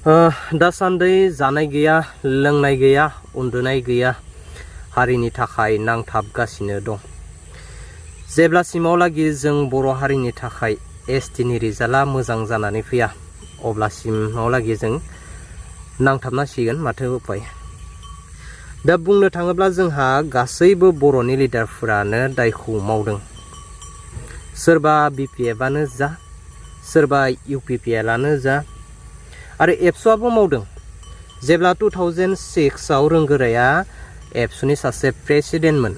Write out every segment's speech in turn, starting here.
दासान्दि जानाय गैया, लोंनाय गैया, उन्दुनाय गैया, हारिनि थाखाय नांथाबगासिनो दं। जेब्लासिमावलागि जों बर' हारिनि थाखाय एसटिनि रिजाल्टआ मोजां जानानै फैया, अब्लासिमावलागि जों नांथाबनांसिगोन, माथो उपाय। दा बुंनो थाङोब्ला जोंहा गासैबो बर'नि लिडारफोरानो दायखौ मावदों। सोरबा बिपिएफआनो जा, सोरबा इउपिपिएलआनो जा, आरो एबसुआबो मावदों। जेब्ला 2006आव रोंगोराया एबसुनि सासे प्रेसिडेन्टमोन,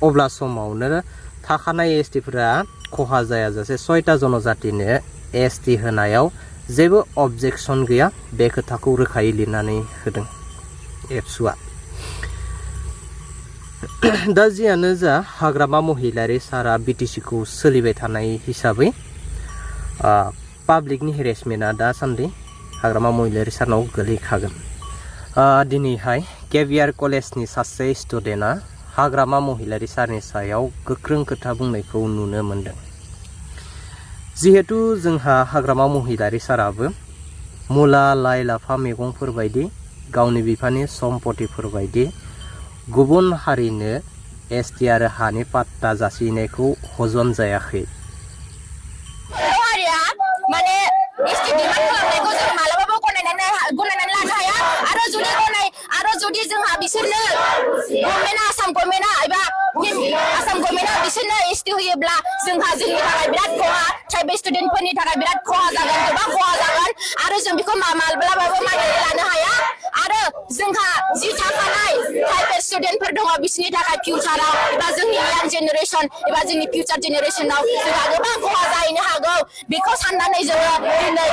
अब्ला समावनो थाखानाय एसटिफोरा खहा जायाजासे 6टा जनजातिनो एसटि होनायाव जेबो अबजेक्सन गैया, बे खोथाखौ रोखायै लिरनानै होदों एबसुआ। दा जियानो जा, हाग्रामा महिलारि सारा बिटिसिखौ सोलिबाय थानाय हिसाबै पाब्लिकनि हेरेसमेन्टआ दासान्दि हाग्रामा महिलारि सारनाव गोलैखागोन। दिनैहाय केभिआर कलेजनि सासे स्टुडेन्टआ हाग्रामा महिलारि सारनि सायाव गोख्रों खोथा बुंनायखौ नुनो मोनदों। जिहेतु जोंहा हाग्रामा महिलारि साराबो मुला, लाइ, लाफा मैगंफोर बायदि गावनि बिफानि सम्पतिफोर बायदि गुबुन हारिनो एसटि आरो हानि पाट्टा जासिनायखौ हजम जायाखै। जुदि जोंहा बिसोरनो आसाम गभर्नमेन्टआ एबा आसाम गभर्नमेन्टआ बिसोरनो एसटि होयोब्ला जोंहा जोंनि थाखाय बिराद खहा, ट्राइबेल स्टुडेन्टफोरनि थाखाय बिराद खहा जागोन, गोबां खहा जागोन, आरो जों बेखौ माब्लाबाबो मानिनानै लानो हाया। आरो जोंहा जि थाखानाय ट्राइबेल स्टुडेन्टफोर दङ, बिसोरनि थाखाय फिउचाराव एबा जोंनि यां जेनेरेसन एबा जोंनि फिउचार जेनेरेसनाव जोंहा गोबां खहा जाहैनो हागौ। बेखौ साननानै जोङो दिनै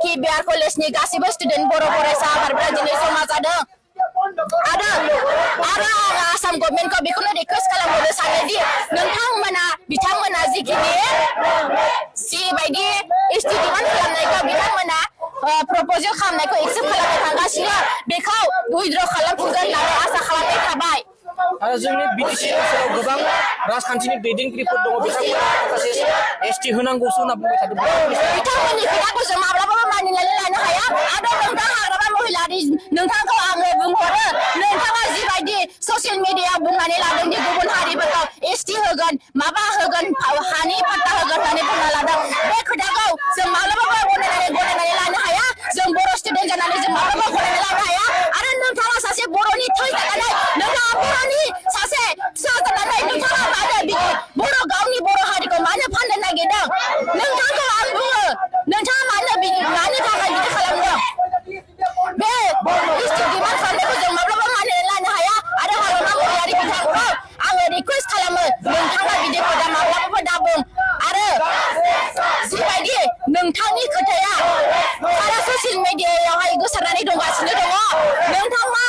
केभिआर कलेजनि गासैबो स्टुडेन्ट बर' फरायसा आफादफोरा दिनै जमा जादों। आरो आसाम गभर्नमेन्टखौ बेखौनो रिकुवेस्ट खालामनो सानोदि बिथांमोना जिखिनि बायदि एसटि डिमान्ड खालामनायखौ बिथांमोना प्रप'जेल खालामनायखौ एक्सेप्ट खालामनो थांगासिनो, बेखौ उइथड्र खालामफिनगोन होननानै आसा खालामनाय थाबाय। आरो जोंनि बिटिसि ओनसोलाव गोबां राजखान्थिनि दैदेनगिरिफोर दङ, बिथांमोना माखासे एसटि होनांगौसो होनना बुंबाय थादों। बिथांमोननि खोथाखौ जों माब्लाबाबो मानिनानै लानो हाया। आरो नोंथां हाग्रामा महिलारि, नोंथांखौ आङो बुंहरो, नोंथाङा जिबायदि ससियेल मिडियायाव बुंनानै लादों दि गुबुन हारिफोरखौ एसटि होगोन, माबा होगोन, हानि पाट्टा होगोन होननानै बुंना लादों, बे खोथाखौ जों माब्लाबाबो गनायनानै लानो हाया। जों बर' स्टुडेन्ट जानानै जों माब्लाबाबो गनायनानै लानो हाया। आरो नोंथाङा सासे बर'नि थै जानानै, नोंथाङा बर'नि सासे फिसा जानानै, नोंथाङा मानो गावनि बर' हारिखौ मानो फाननो नागिरदों? नोंथांखौ आं बुङो, नोंथाङा मानो थाखाय बिदि खालामदों? बे एसटि डिमान्ड खालामनायखौ जों माब्लाबा मानिनानै लानो हाया। आरो हाग्रामा महिलारि बिथांखौ आङो रिकुवेस्ट खालामो, नोंथाङा बिदि खोथा माब्लाबाबो दाबुं। आरो जिबायदि नोंथांनि खोथाया सारा ससियेल मिडियायावहाय गोसारनानै दंगासिनो दङ, नोंथाङा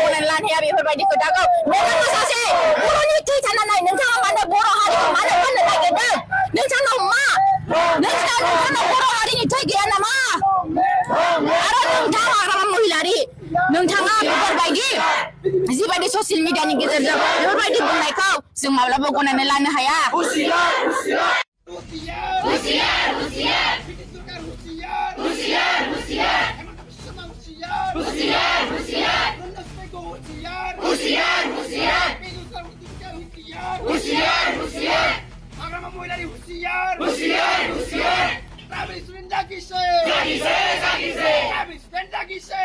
गनायनानै लानो हाया बेफोरबायदि खोथाखौ। नोंथाङा सासे बर'नि थै थानानै नोंथाङा मानो बर' हारिखौ मानो फाननो नागिरदों? नोंथांनाव बर' हारिनि थै गैया नामा? आरो नोंथाङा हाग्रामा महिलारि, नोंथाङा बेफोरबायदि जिबायदि ससियेल मिडियानि गेजेरजों बेफोरबायदि बुंनायखौ जों माब्लाबा गनायनानै लानो हाया। Hagrama महिलारि हुसियार, ट्राइबेल स्टुडेन्ट जागिसे, ट्राइबेल स्टुडेन्ट जागिसे।